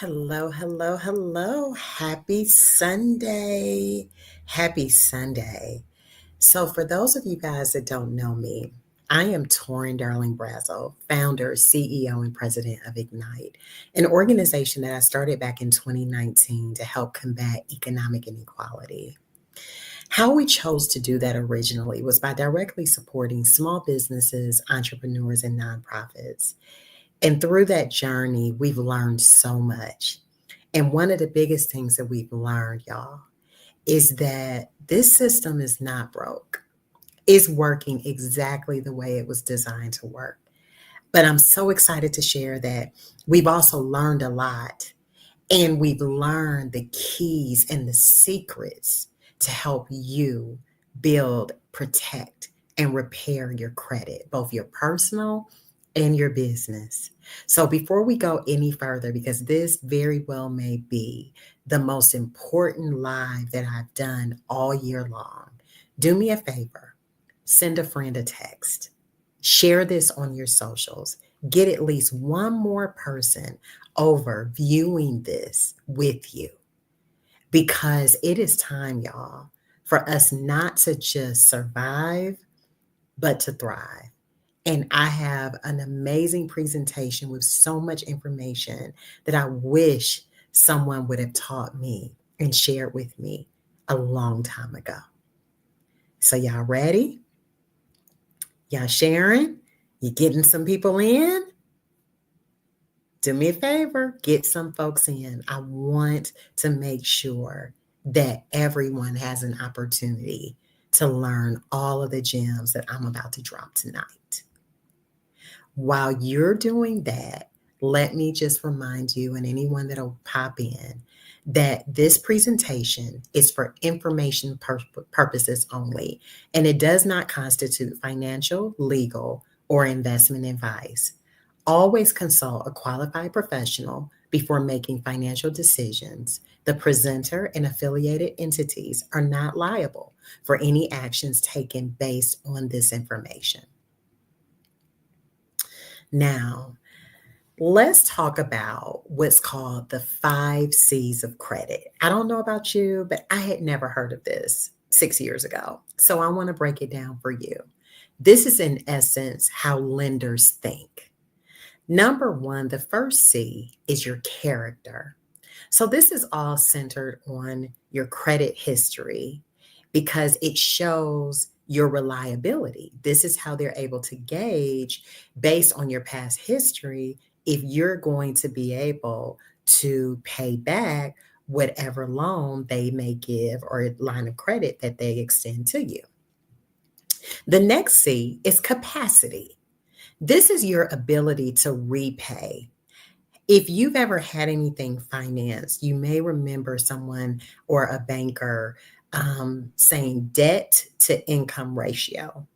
Hello, hello, hello. Happy Sunday. Happy Sunday. So, for those of you guys that don't know me, I am Torin Darling Brazel, founder, CEO, and president of Ignite, an organization that I started back in 2019 to help combat economic inequality. How we chose to do that originally was by directly supporting small businesses, entrepreneurs, and nonprofits. And through that journey, we've learned so much. And one of the biggest things that we've learned, y'all, is that this system is not broke. It's working exactly the way it was designed to work. But I'm so excited to share that we've also learned a lot, and we've learned the keys and the secrets to help you build, protect, and repair your credit, both your personal and your business. So before we go any further, because this very well may be the most important live that I've done all year long, do me a favor, send a friend a text, share this on your socials, get at least one more person over viewing this with you, because it is time, y'all, for us not to just survive, but to thrive. And I have an amazing presentation with so much information that I wish someone would have taught me and shared with me a long time ago. So, y'all ready? Y'all sharing? You getting some people in? Do me a favor, get some folks in. I want to make sure that everyone has an opportunity to learn all of the gems that I'm about to drop tonight. While you're doing that, let me just remind you and anyone that'll pop in that this presentation is for information purposes only, and it does not constitute financial, legal, or investment advice. Always consult a qualified professional before making financial decisions. The presenter and affiliated entities are not liable for any actions taken based on this information. Now, let's talk about what's called the 5 C's of credit. I don't know about you, but I had never heard of this 6 years ago. So I want to break it down for you. This is, in essence, how lenders think. Number one, the first C is your character. So this is all centered on your credit history because it shows your reliability. This is how they're able to gauge, based on your past history, if you're going to be able to pay back whatever loan they may give or line of credit that they extend to you. The next C is capacity. This is your ability to repay. If you've ever had anything financed, you may remember someone or a banker saying debt to income ratio.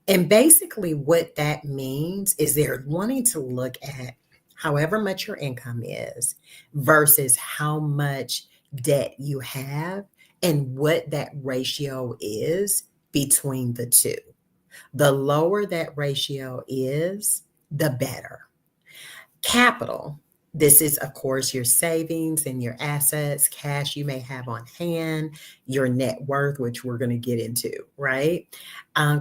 And basically, what that means is they're wanting to look at however much your income is versus how much debt you have and what that ratio is between the two. The lower that ratio is, the better. Capital. This is, of course, your savings and your assets, cash you may have on hand, your net worth, which we're going to get into, right?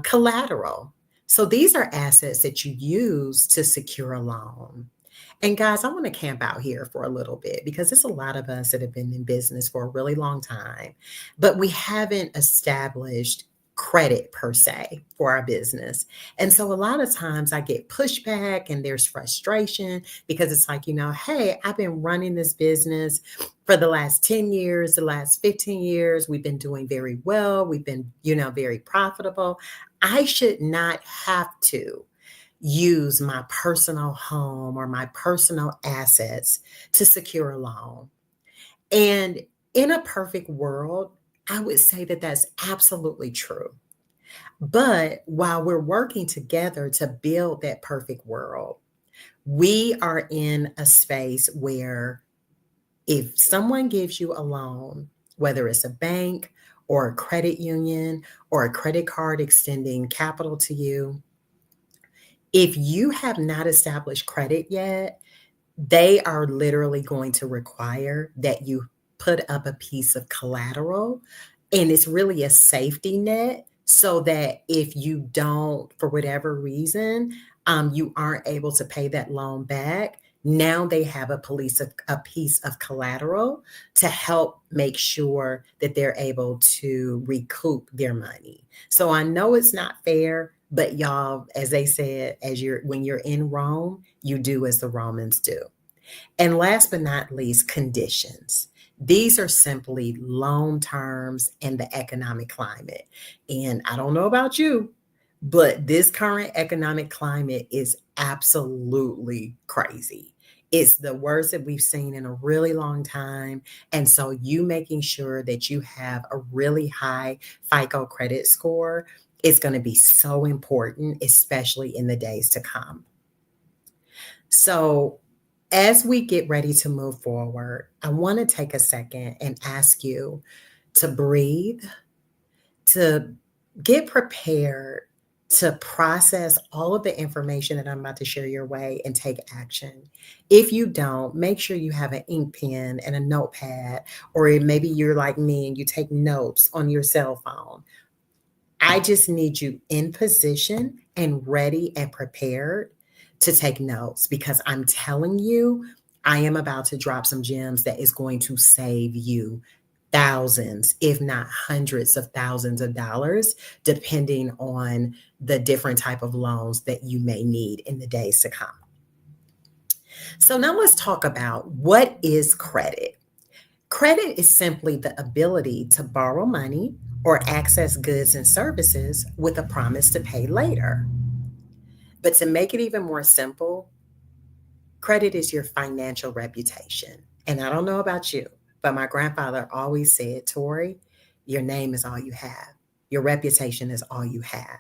Collateral. So these are assets that you use to secure a loan. And guys, I want to camp out here for a little bit because there's a lot of us that have been in business for a really long time, but we haven't established credit per se for our business. And so a lot of times I get pushback and there's frustration because it's like, hey, I've been running this business for the last 10 years, the last 15 years. We've been doing very well. We've been, very profitable. I should not have to use my personal home or my personal assets to secure a loan. And in a perfect world, I would say that that's absolutely true. But while we're working together to build that perfect world, we are in a space where if someone gives you a loan, whether it's a bank or a credit union or a credit card extending capital to you, if you have not established credit yet, They are literally going to require that you put up a piece of collateral, and it's really a safety net so that if you don't, for whatever reason, you aren't able to pay that loan back, now they have a piece of collateral to help make sure that they're able to recoup their money. So I know it's not fair, but y'all, as they said, as you're when you're in Rome, you do as the Romans do. And last but not least, conditions. These are simply loan terms and the economic climate. And I don't know about you, but this current economic climate is absolutely crazy. It's the worst that we've seen in a really long time. And so, you making sure that you have a really high FICO credit score is going to be so important, especially in the days to come. So, as we get ready to move forward, I want to take a second and ask you to breathe, to get prepared to process all of the information that I'm about to share your way and take action. If you don't, make sure you have an ink pen and a notepad, or maybe you're like me and you take notes on your cell phone. I just need you in position and ready and prepared to take notes because I'm telling you, I am about to drop some gems that is going to save you thousands, if not hundreds of thousands of dollars, depending on the different type of loans that you may need in the days to come. So now let's talk about what is credit. Credit is simply the ability to borrow money or access goods and services with a promise to pay later. But to make it even more simple, credit is your financial reputation. And I don't know about you, but my grandfather always said, Tori, your name is all you have. Your reputation is all you have.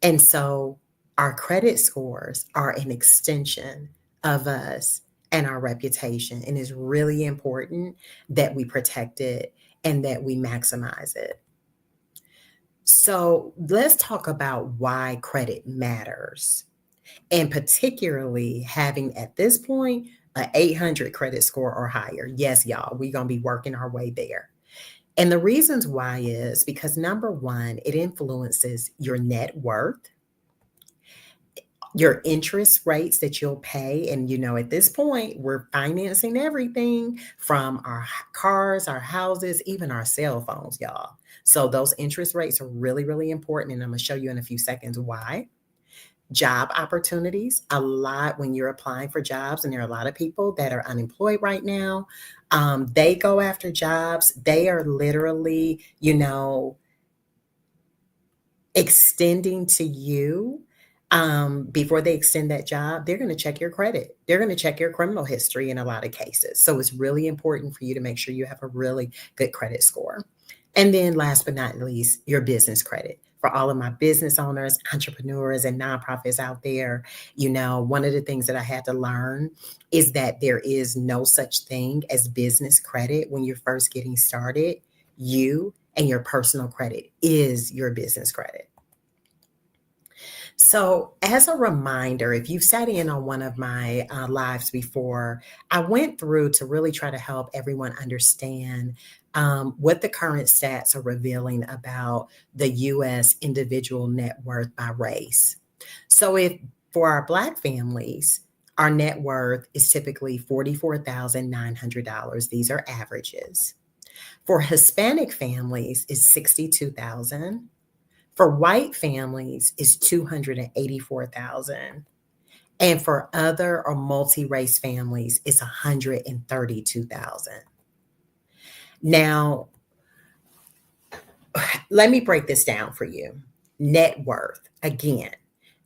And so our credit scores are an extension of us and our reputation. And it's really important that we protect it and that we maximize it. So let's talk about why credit matters, and particularly having at this point an 800 credit score or higher. Yes, y'all, we're going to be working our way there. And the reasons why is because number one, it influences your net worth, your interest rates that you'll pay. And, at this point, we're financing everything from our cars, our houses, even our cell phones, y'all. So those interest rates are really, really important. And I'm going to show you in a few seconds why. Job opportunities, a lot when you're applying for jobs, and there are a lot of people that are unemployed right now. They go after jobs. They are literally, extending to you. Before they extend that job, they're going to check your credit. They're going to check your criminal history in a lot of cases. So it's really important for you to make sure you have a really good credit score. And then last but not least, your business credit. For all of my business owners, entrepreneurs, and nonprofits out there, one of the things that I had to learn is that there is no such thing as business credit when you're first getting started. You and your personal credit is your business credit. So, as a reminder, if you've sat in on one of my lives before, I went through to really try to help everyone understand what the current stats are revealing about the US individual net worth by race. So, if for our Black families, our net worth is typically $44,900. These are averages. For Hispanic families, it's 62,000. For white families, it's 284,000. And for other or multi-race families, it's 132,000. Now, let me break this down for you. Net worth, again,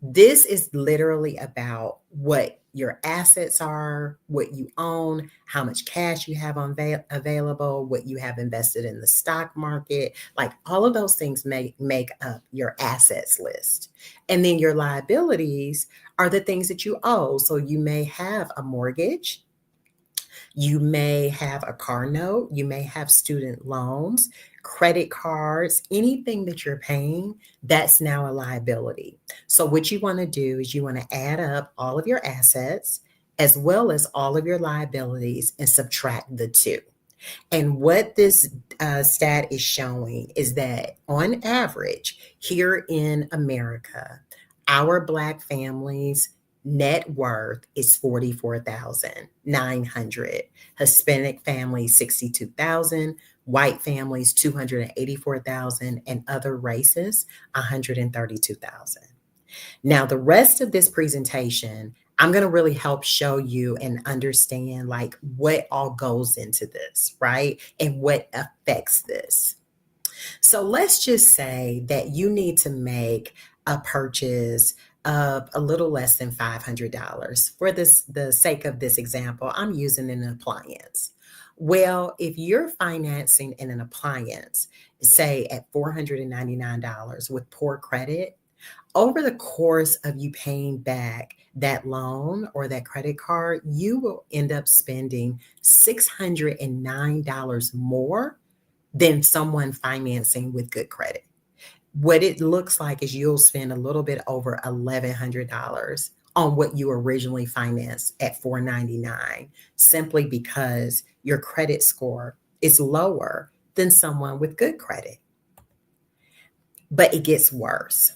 this is literally about what your assets are, what you own, how much cash you have available, what you have invested in the stock market. Like all of those things make up your assets list. And then your liabilities are the things that you owe. So you may have a mortgage. You may have a car note, you may have student loans, credit cards, anything that you're paying, that's now a liability. So, what you want to do is you want to add up all of your assets as well as all of your liabilities and subtract the two. And what this stat is showing is that on average, here in America, our Black families' net worth is 44,900. Hispanic families 62,000, white families 284,000, and other races 132,000. Now, the rest of this presentation, I'm going to really help show you and understand like what all goes into this, right? And what affects this. So let's just say that you need to make a purchase of a little less than $500. For this, the sake of this example, I'm using an appliance. Well, if you're financing in an appliance, say at $499 with poor credit, over the course of you paying back that loan or that credit card, you will end up spending $609 more than someone financing with good credit. What it looks like is you'll spend a little bit over $1,100 on what you originally financed at $499, simply because your credit score is lower than someone with good credit. But it gets worse.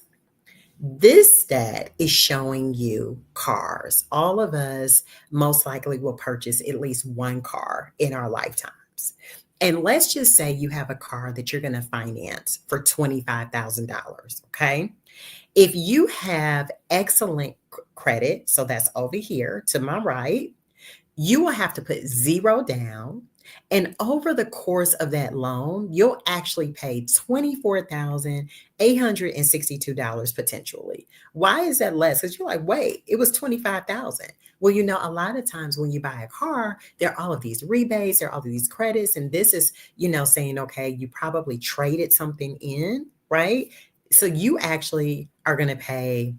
This stat is showing you cars. All of us most likely will purchase at least one car in our lifetimes. And let's just say you have a car that you're going to finance for $25,000. Okay. If you have excellent credit, so that's over here to my right, you will have to put zero down. And over the course of that loan, you'll actually pay $24,862 potentially. Why is that less? Because you're like, wait, it was $25,000. Well, a lot of times when you buy a car, there are all of these rebates, there are all of these credits. And this is, saying, okay, you probably traded something in, right? So you actually are going to pay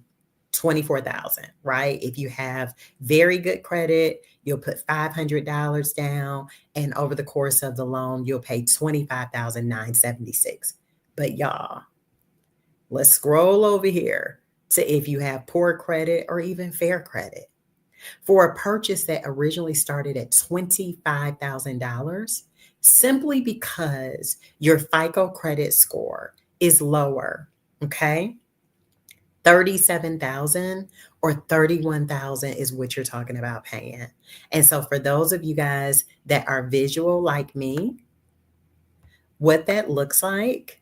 24,000, right? If you have very good credit, you'll put $500 down, and over the course of the loan, you'll pay 25,976. But y'all, let's scroll over here to if you have poor credit or even fair credit. For a purchase that originally started at $25,000, simply because your FICO credit score is lower, okay? 37,000 or 31,000 is what you're talking about paying. And so for those of you guys that are visual like me, what that looks like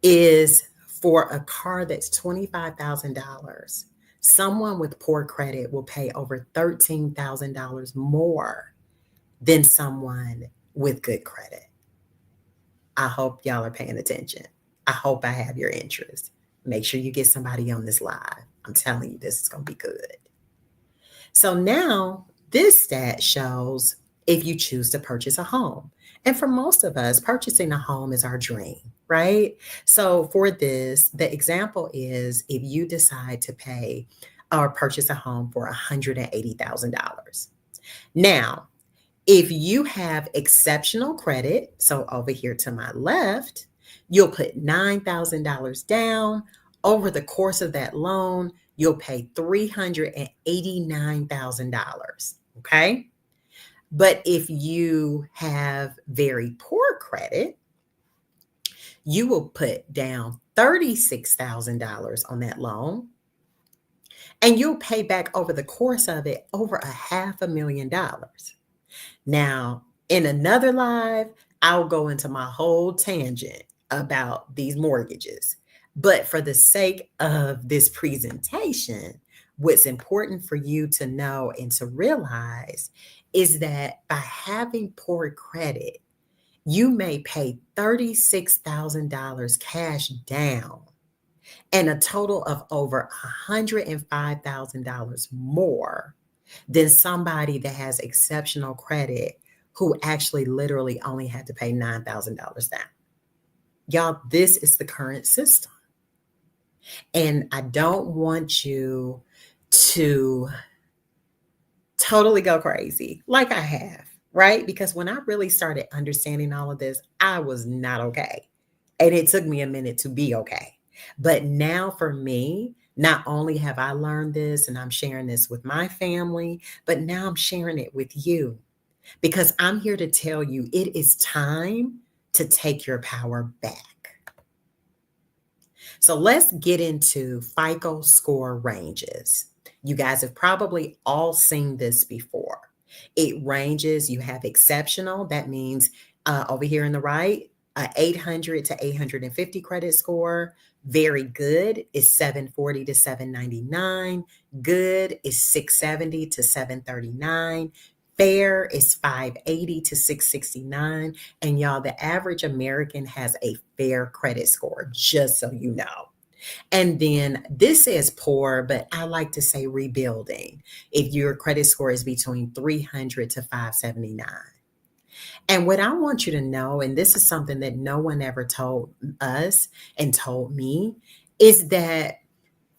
is for a car that's $25,000, someone with poor credit will pay over $13,000 more than someone with good credit. I hope y'all are paying attention. I hope I have your interest. Make sure you get somebody on this live. I'm telling you, this is going to be good. So now this stat shows if you choose to purchase a home. And for most of us, purchasing a home is our dream, right? So for this, the example is if you decide to pay or purchase a home for $180,000. Now, if you have exceptional credit, so over here to my left, you'll put $9,000 down. Over the course of that loan, you'll pay $389,000. Okay. But if you have very poor credit, you will put down $36,000 on that loan, and you'll pay back over the course of it over $500,000. Now, in another live, I'll go into my whole tangent about these mortgages. But for the sake of this presentation, what's important for you to know and to realize is that by having poor credit, you may pay $36,000 cash down and a total of over $105,000 more than somebody that has exceptional credit who actually literally only had to pay $9,000 down. Y'all, this is the current system. And I don't want you to totally go crazy like I have, right? Because when I really started understanding all of this, I was not okay. And it took me a minute to be okay. But now for me, Not only have I learned this and I'm sharing this with my family, but now I'm sharing it with you because I'm here to tell you it is time to take your power back. So let's get into FICO score ranges. You guys have probably all seen this before. It ranges, you have exceptional, that means over here on the right, 800 to 850 credit score. Very good is 740 to 799. Good is 670 to 739. Fair is 580 to 669. And y'all, the average American has a fair credit score, just so you know. And then this says poor, but I like to say rebuilding if your credit score is between 300 to 579. And what I want you to know, and this is something that no one ever told us and told me, is that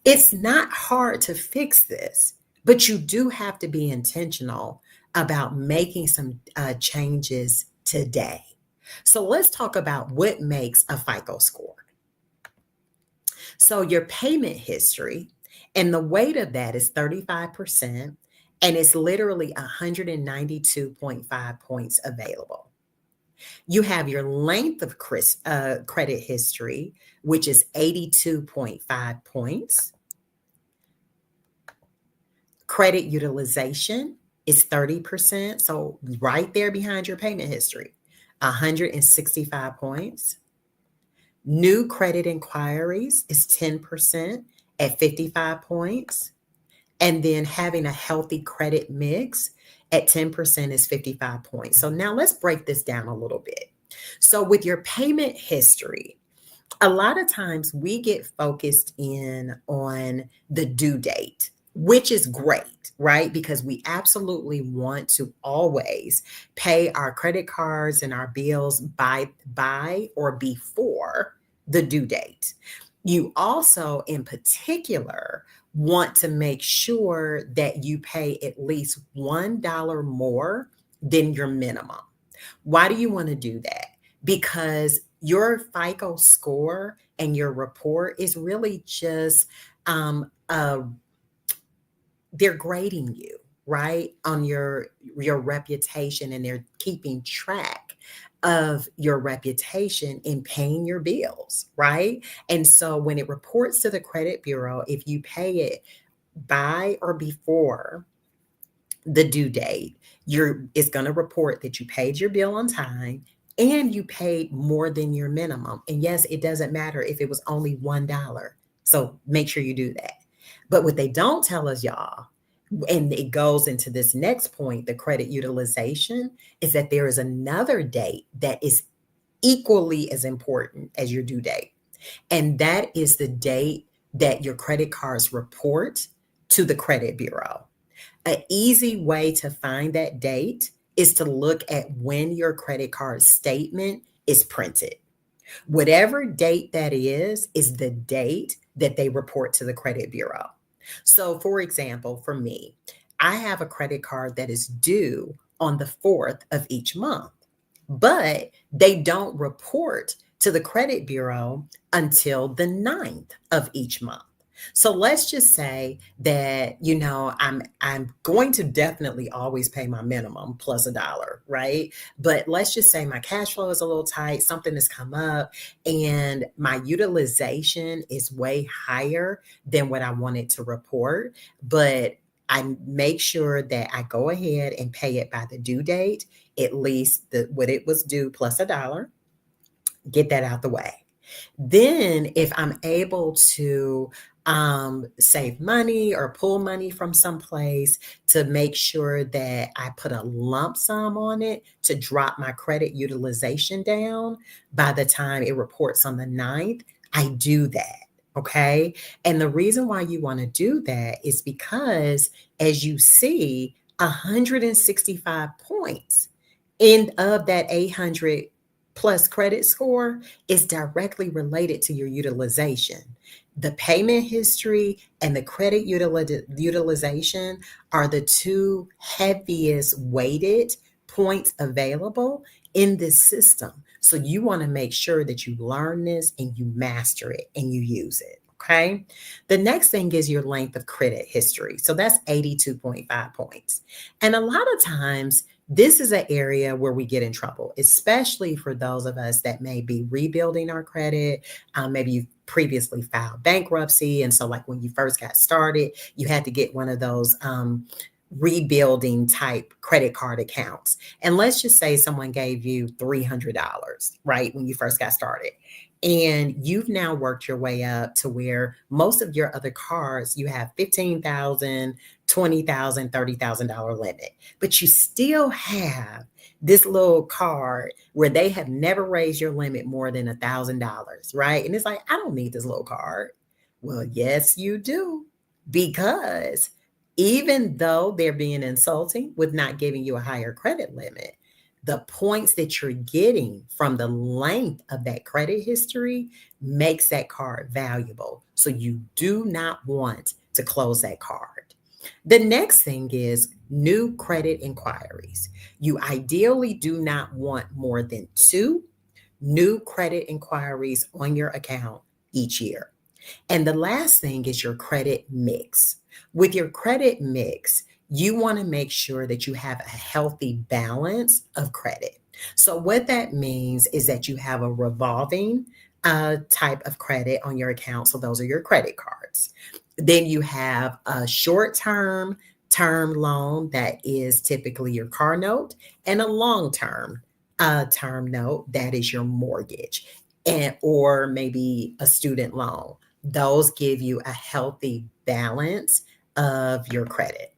it's not hard to fix this, but you do have to be intentional about making some changes today. So let's talk about what makes a FICO score. So your payment history, and the weight of that is 35%, and it's literally 192.5 points available. You have your length of credit history, which is 82.5 points. Credit utilization is 30%, so right there behind your payment history, 165 points. New credit inquiries is 10% at 55 points. And then having a healthy credit mix at 10% is 55 points. So now let's break this down a little bit. So with your payment history, a lot of times we get focused in on the due date, which is great, right? Because we absolutely want to always pay our credit cards and our bills by or before the due date. You also, in particular, want to make sure that you pay at least $1 more than your minimum. Why do you want to do that? Because your FICO score and your report is really just they're grading you, right, on your reputation, and they're keeping track of your reputation in paying your bills, right? And so when it reports to the credit bureau, if you pay it by or before the due date, it's going to report that you paid your bill on time and you paid more than your minimum. And yes, it doesn't matter if it was only $1. So make sure you do that. But what they don't tell us, y'all, and it goes into this next point, the credit utilization, is that there is another date that is equally as important as your due date. And that is the date that your credit cards report to the credit bureau. An easy way to find that date is to look at when your credit card statement is printed. Whatever date that is the date that they report to the credit bureau. So, for example, for me, I have a credit card that is due on the 4th of each month, but they don't report to the credit bureau until the 9th of each month. So let's just say that, I'm going to definitely always pay my minimum plus $1, right? But let's just say my cash flow is a little tight, something has come up, and my utilization is way higher than what I wanted to report. But I make sure that I go ahead and pay it by the due date, at least what it was due plus $1, get that out the way. Then if I'm able to save money or pull money from someplace, to make sure that I put a lump sum on it to drop my credit utilization down by the time it reports on the 9th, I do that. Okay. And the reason why you want to do that is because, as you see, 165 points of that 800 plus credit score is directly related to your utilization. The payment history and the credit utilization are the two heaviest weighted points available in this system. So you want to make sure that you learn this and you master it and you use it. Okay. The next thing is your length of credit history. So that's 82.5 points. And a lot of times, this is an area where we get in trouble, especially for those of us that may be rebuilding our credit. Maybe you previously filed bankruptcy. And so, like when you first got started, you had to get one of those rebuilding type credit card accounts. And let's just say someone gave you $300, right, when you first got started. And you've now worked your way up to where most of your other cards, you have 15,000, 20,000, $30,000 limit, but you still have this little card where they have never raised your limit more than $1,000, right? And it's like, I don't need this little card. Well, yes, you do, because even though they're being insulting with not giving you a higher credit limit, the points that you're getting from the length of that credit history makes that card valuable. So you do not want to close that card. The next thing is new credit inquiries. You ideally do not want more than two new credit inquiries on your account each year. And the last thing is your credit mix. With your credit mix, you want to make sure that you have a healthy balance of credit. So, what that means is that you have a revolving type of credit on your account. So, those are your credit cards. Then you have a short term loan that is typically your car note, and a long term note that is your mortgage, and or maybe a student loan. Those give you a healthy balance of your credit.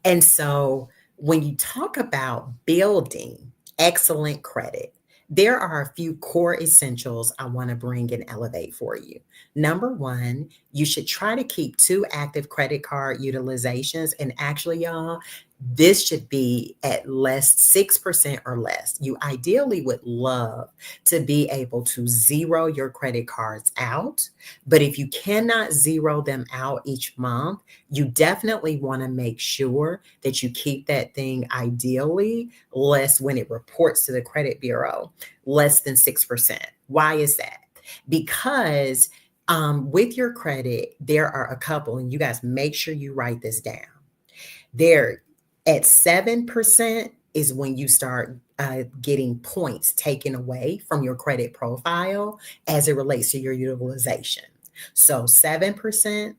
And so when you talk about building excellent credit, there are a few core essentials I want to bring and elevate for you. Number one, you should try to keep two active credit card utilizations. And actually, y'all, this should be at less 6% or less. You ideally would love to be able to zero your credit cards out. But if you cannot zero them out each month, you definitely want to make sure that you keep that thing ideally less when it reports to the credit bureau, less than 6%. Why is that? Because with your credit, there are a couple, and you guys make sure you write this down. There, at 7% is when you start getting points taken away from your credit profile as it relates to your utilization. So 7%,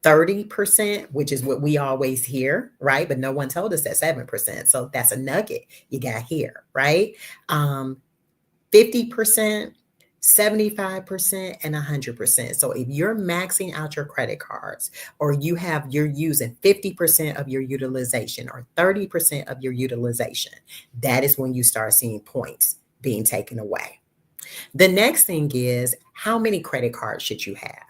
30%, which is what we always hear, right? But no one told us that 7%. So that's a nugget you got here, right? 50%, 75%, and 100%. So if you're maxing out your credit cards, or you're using 50% of your utilization or 30% of your utilization, that is when you start seeing points being taken away. The next thing is, how many credit cards should you have?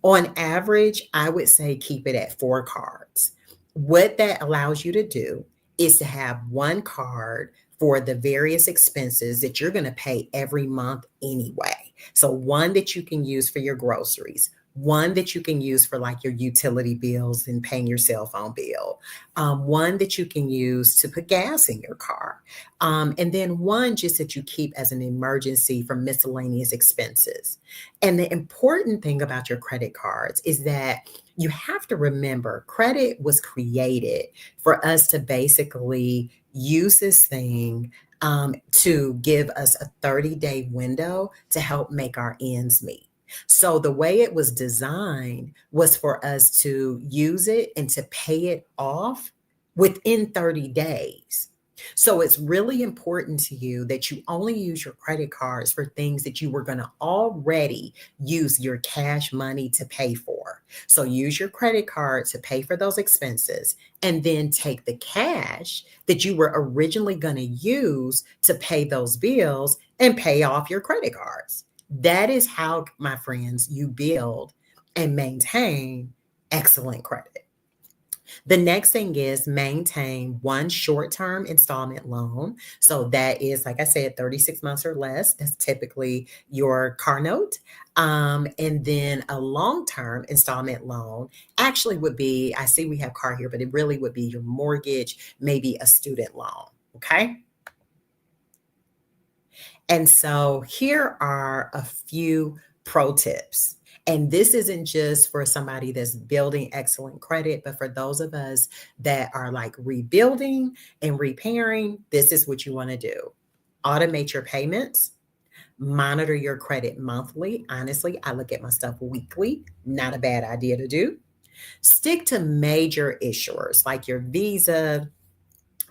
On average, I would say keep it at 4 cards. What that allows you to do is to have one card for the various expenses that you're going to pay every month anyway. So, one that you can use for your groceries, one that you can use for like your utility bills and paying your cell phone bill, one that you can use to put gas in your car, and then one just that you keep as an emergency for miscellaneous expenses. And the important thing about your credit cards is that you have to remember credit was created for us to basically use this thing to give us a 30-day window to help make our ends meet. So the way it was designed was for us to use it and to pay it off within 30 days. So it's really important to you that you only use your credit cards for things that you were going to already use your cash money to pay for. So use your credit card to pay for those expenses, and then take the cash that you were originally going to use to pay those bills and pay off your credit cards. That is how, my friends, you build and maintain excellent credit. The next thing is maintain one short term installment loan. So that is, like I said, 36 months or less. That's typically your car note. And then a long term installment loan actually would be, I see we have car here, but it really would be your mortgage, maybe a student loan. Okay. And so here are a few pro tips. And this isn't just for somebody that's building excellent credit, but for those of us that are like rebuilding and repairing, this is what you want to do. Automate your payments, monitor your credit monthly. Honestly, I look at my stuff weekly, not a bad idea to do. Stick to major issuers like your Visa,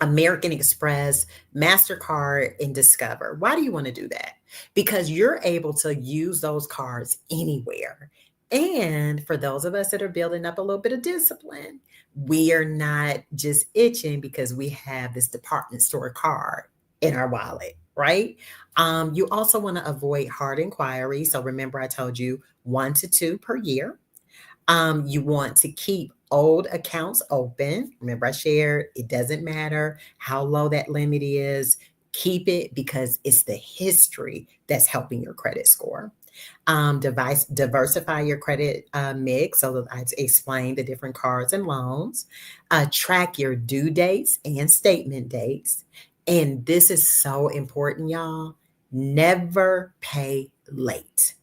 American Express, MasterCard, and Discover. Why do you want to do that? Because you're able to use those cards anywhere. And for those of us that are building up a little bit of discipline, we are not just itching because we have this department store card in our wallet, right? You also want to avoid hard inquiries. So remember, I told you 1 to 2 per year. You want to keep old accounts open. Remember, I shared it doesn't matter how low that limit is, keep it because it's the history that's helping your credit score. Diversify your credit mix. So that I explained the different cards and loans. Track your due dates and statement dates. And this is so important, y'all. Never pay late.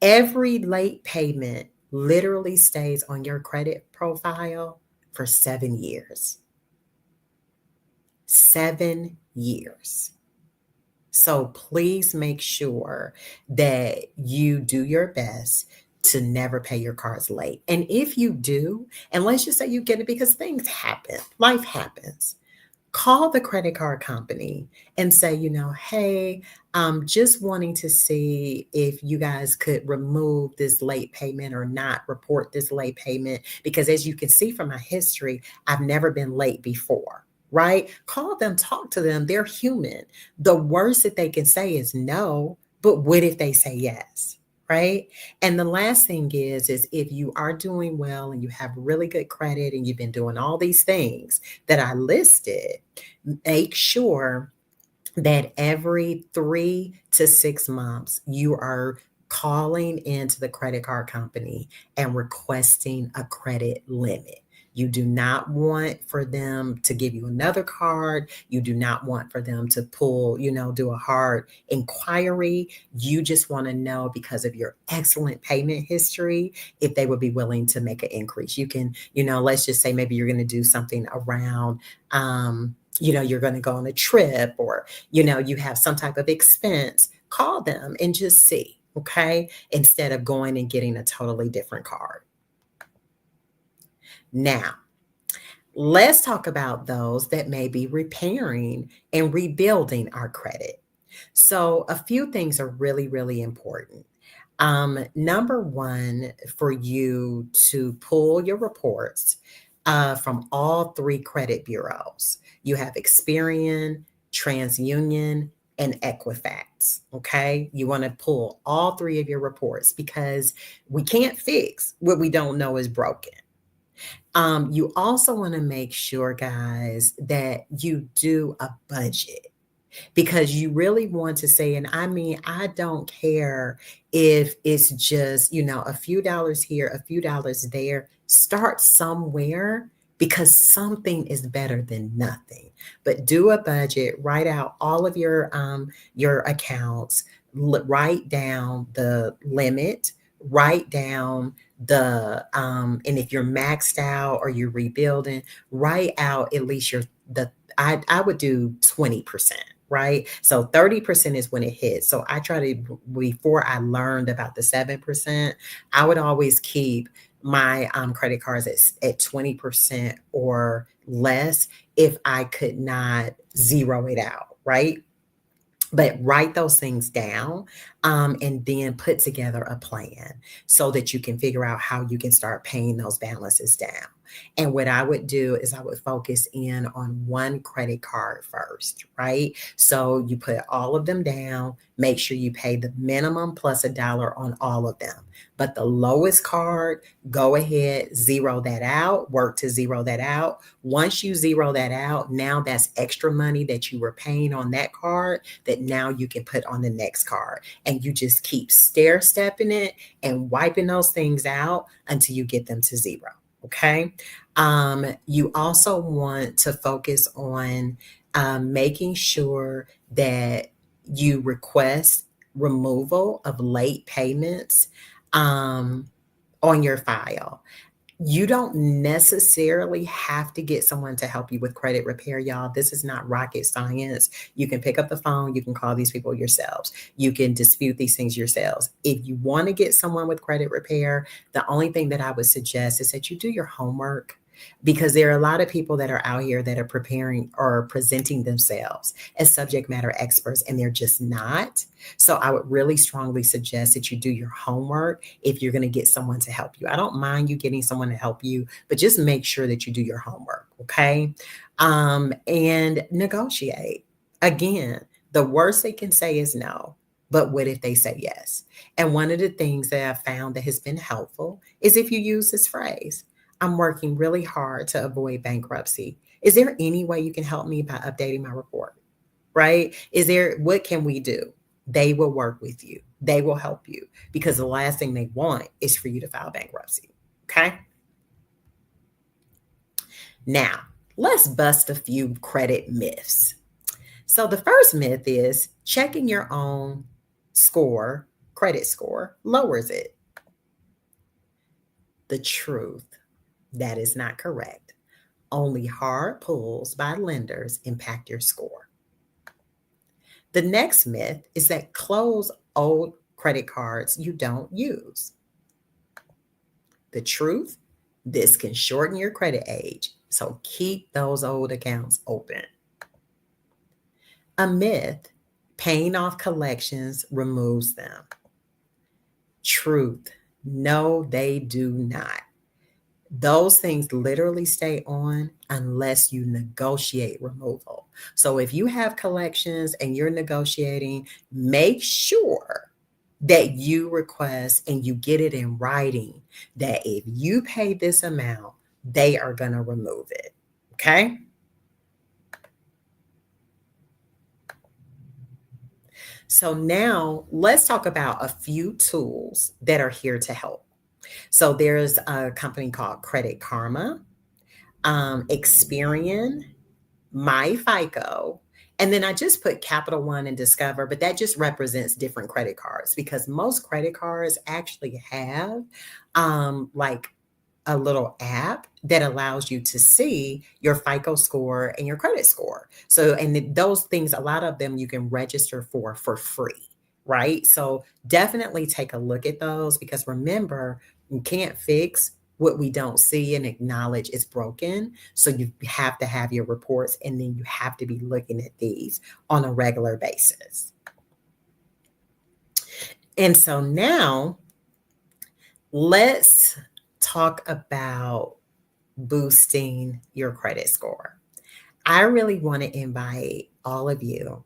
Every late payment literally stays on your credit profile for 7 years. 7 years. So please make sure that you do your best to never pay your cards late. And if you do, and let's just say you get it because things happen, life happens, call the credit card company and say, hey, I'm just wanting to see if you guys could remove this late payment or not report this late payment. Because as you can see from my history, I've never been late before, right? Call them, talk to them. They're human. The worst that they can say is no, but what if they say yes? Right. And the last thing is if you are doing well and you have really good credit and you've been doing all these things that I listed, make sure that every 3 to 6 months you are calling into the credit card company and requesting a credit limit. You do not want for them to give you another card. You do not want for them to pull, do a hard inquiry. You just want to know because of your excellent payment history, if they would be willing to make an increase. You can, let's just say maybe you're going to do something around, you're going to go on a trip or, you have some type of expense, call them and just see, okay? Instead of going and getting a totally different card. Now, let's talk about those that may be repairing and rebuilding our credit. So a few things are really, really important. Number one, for you to pull your reports from all 3 credit bureaus. You have Experian, TransUnion, and Equifax. Okay. You want to pull all 3 of your reports because we can't fix what we don't know is broken. You also want to make sure, guys, that you do a budget because you really want to say, and I mean, I don't care if it's just, a few dollars here, a few dollars there. Start somewhere because something is better than nothing. But do a budget, write out all of your accounts, write down the limit, write down and if you're maxed out or you're rebuilding, write out at least I would do 20%, right? So 30% is when it hits. So I try to, before I learned about the 7%, I would always keep my credit cards at 20% or less if I could not zero it out, right? But write those things down and then put together a plan so that you can figure out how you can start paying those balances down. And what I would do is I would focus in on one credit card first, right? So you put all of them down, make sure you pay the minimum plus $1 on all of them. But the lowest card, go ahead, zero that out, work to zero that out. Once you zero that out, now that's extra money that you were paying on that card that now you can put on the next card. And you just keep stair stepping it and wiping those things out until you get them to zero. Okay. You also want to focus on making sure that you request removal of late payments um, on your file. You don't necessarily have to get someone to help you with credit repair, y'all. This is not rocket science. You can pick up the phone, you can call these people yourselves. You can dispute these things yourselves. If you want to get someone with credit repair, the only thing that I would suggest is that you do your homework, because there are a lot of people that are out here that are preparing or presenting themselves as subject matter experts, and they're just not. So I would really strongly suggest that you do your homework if you're going to get someone to help you. I don't mind you getting someone to help you, but just make sure that you do your homework, okay? And negotiate. Again, the worst they can say is no. But what if they say yes? And one of the things that I've found that has been helpful is if you use this phrase: I'm working really hard to avoid bankruptcy. Is there any way you can help me by updating my report? Right? What can we do? They will work with you. They will help you, because the last thing they want is for you to file bankruptcy. Okay. Now, let's bust a few credit myths. So, the first myth is checking your own score, credit score, lowers it. The truth: that is not correct. Only hard pulls by lenders impact your score. The next myth is that close old credit cards you don't use. The truth: this can shorten your credit age, so keep those old accounts open. A myth: paying off collections removes them. Truth: no, they do not. Those things literally stay on unless you negotiate removal. So if you have collections and you're negotiating, make sure that you request and you get it in writing that if you pay this amount, they are going to remove it. Okay. So now let's talk about a few tools that are here to help. So there's a company called Credit Karma, Experian, MyFICO, and then I just put Capital One and Discover, but that just represents different credit cards, because most credit cards actually have like a little app that allows you to see your FICO score and your credit score. So, and those things, a lot of them you can register for free, right? So, definitely take a look at those, because remember, you can't fix what we don't see and acknowledge is broken. So, you have to have your reports, and then you have to be looking at these on a regular basis. And so now let's talk about boosting your credit score. I really want to invite all of you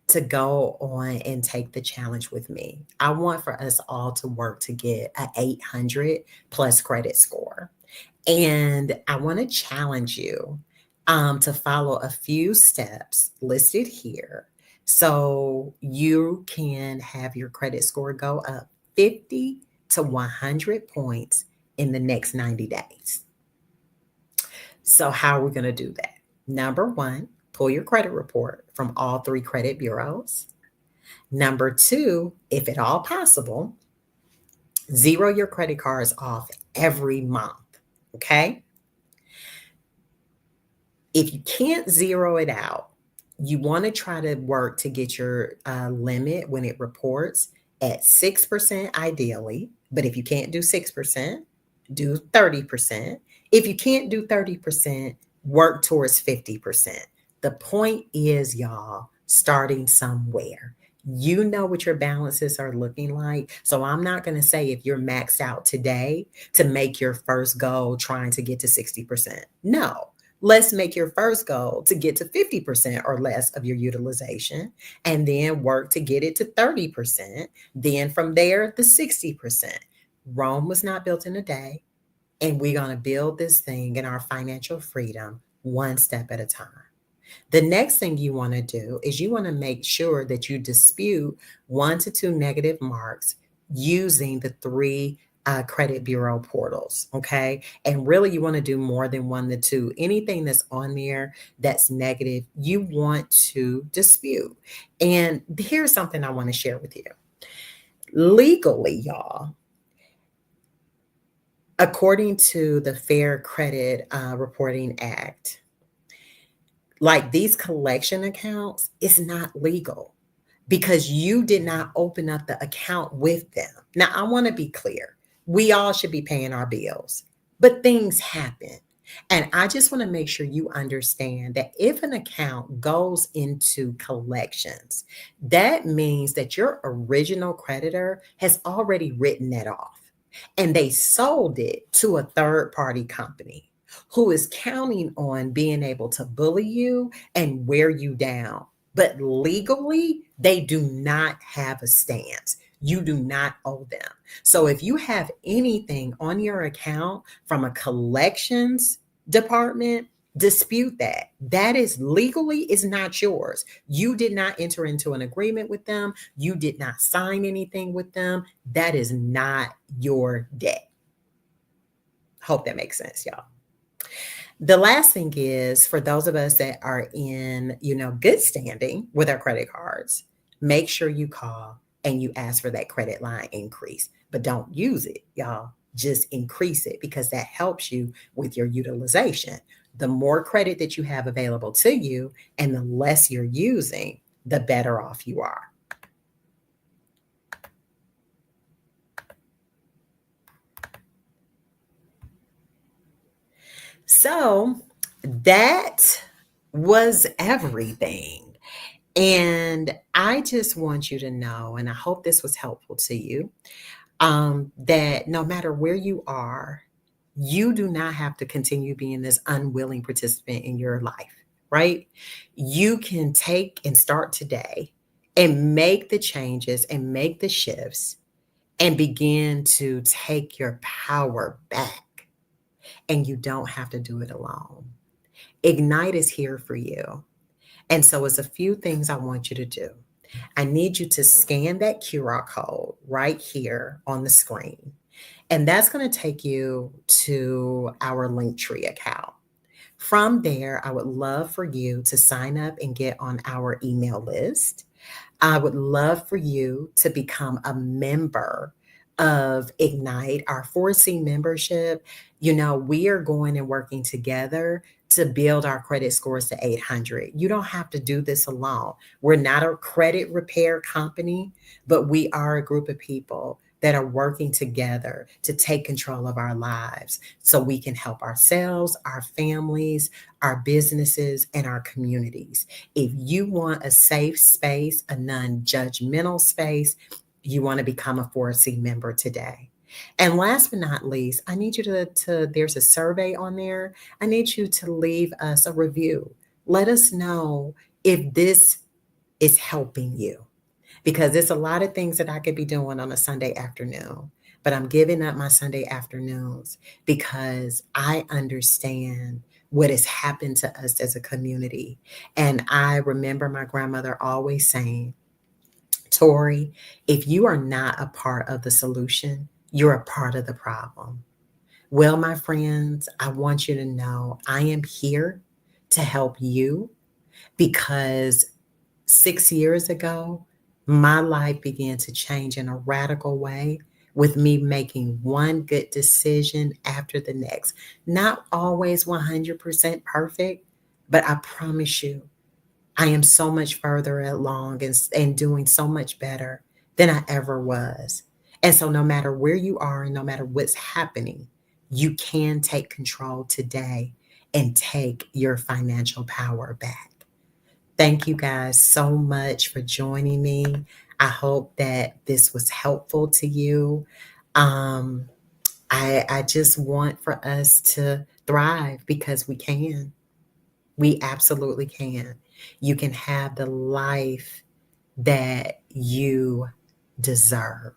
to go on and take the challenge with me. I want for us all to work to get an 800 plus credit score. And I want to challenge you to follow a few steps listed here so you can have your credit score go up 50 to 100 points in the next 90 days. So, how are we going to do that? Number one, pull your credit report from all three credit bureaus. Number two, if at all possible, zero your credit cards off every month. Okay. If you can't zero it out, you want to try to work to get your limit when it reports at 6% ideally. But if you can't do 6%, do 30%. If you can't do 30%, work towards 50%. The point is, y'all, starting somewhere. You know what your balances are looking like. So I'm not going to say if you're maxed out today to make your first goal trying to get to 60%. No. Let's make your first goal to get to 50% or less of your utilization, and then work to get it to 30%. Then from there, the 60%. Rome was not built in a day, and we're going to build this thing in our financial freedom one step at a time. The next thing you want to do is you want to make sure that you dispute 1 to 2 negative marks using the three credit bureau portals. Okay. And really, you want to do more than 1 to 2. Anything that's on there that's negative, you want to dispute. And here's something I want to share with you. Legally, y'all, according to the Fair Credit Reporting Act, like these collection accounts is not legal because you did not open up the account with them. Now, I want to be clear. We all should be paying our bills, but things happen. And I just want to make sure you understand that if an account goes into collections, that means that your original creditor has already written that off and they sold it to a third party company who is counting on being able to bully you and wear you down. But legally, they do not have a stance. You do not owe them. So if you have anything on your account from a collections department, dispute that. That is legally is not yours. You did not enter into an agreement with them. You did not sign anything with them. That is not your debt. Hope that makes sense, y'all. The last thing is for those of us that are in, good standing with our credit cards, make sure you call and you ask for that credit line increase, but don't use it, y'all. Just increase it because that helps you with your utilization. The more credit that you have available to you and the less you're using, the better off you are. So that was everything. And I just want you to know, and I hope this was helpful to you, that no matter where you are, you do not have to continue being this unwilling participant in your life, right? You can take and start today and make the changes and make the shifts and begin to take your power back. And you don't have to do it alone. Ignite is here for you. And so it's a few things I want you to do. I need you to scan that QR code right here on the screen. And that's going to take you to our Linktree account. From there, I would love for you to sign up and get on our email list. I would love for you to become a member of Ignite, our 4C membership. We are going and working together to build our credit scores to 800. You don't have to do this alone. We're not a credit repair company, but we are a group of people that are working together to take control of our lives so we can help ourselves, our families, our businesses, and our communities. If you want a safe space, a non-judgmental space, you want to become a 4C member today. And last but not least, I need you to there's a survey on there. I need you to leave us a review. Let us know if this is helping you because there's a lot of things that I could be doing on a Sunday afternoon, but I'm giving up my Sunday afternoons because I understand what has happened to us as a community. And I remember my grandmother always saying, Tori, if you are not a part of the solution, you're a part of the problem. Well, my friends, I want you to know I am here to help you because 6 years ago, my life began to change in a radical way with me making one good decision after the next. Not always 100% perfect, but I promise you, I am so much further along and doing so much better than I ever was. And so, no matter where you are and no matter what's happening, you can take control today and take your financial power back. Thank you guys so much for joining me. I hope that this was helpful to you. Um, I just want for us to thrive because we can. We absolutely can. You can have the life that you deserve.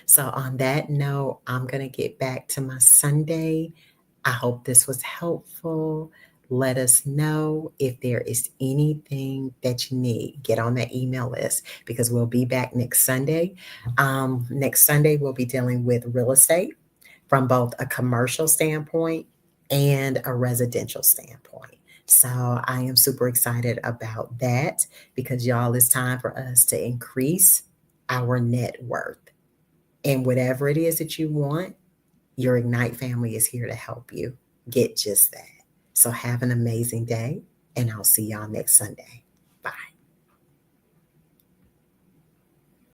So, on that note, I'm going to get back to my Sunday. I hope this was helpful. Let us know if there is anything that you need. Get on that email list because we'll be back next Sunday. Next Sunday, we'll be dealing with real estate from both a commercial standpoint and a residential standpoint. So I am super excited about that because y'all, it's time for us to increase our net worth. And whatever it is that you want, your Ignite family is here to help you get just that. So have an amazing day, and I'll see y'all next Sunday. Bye.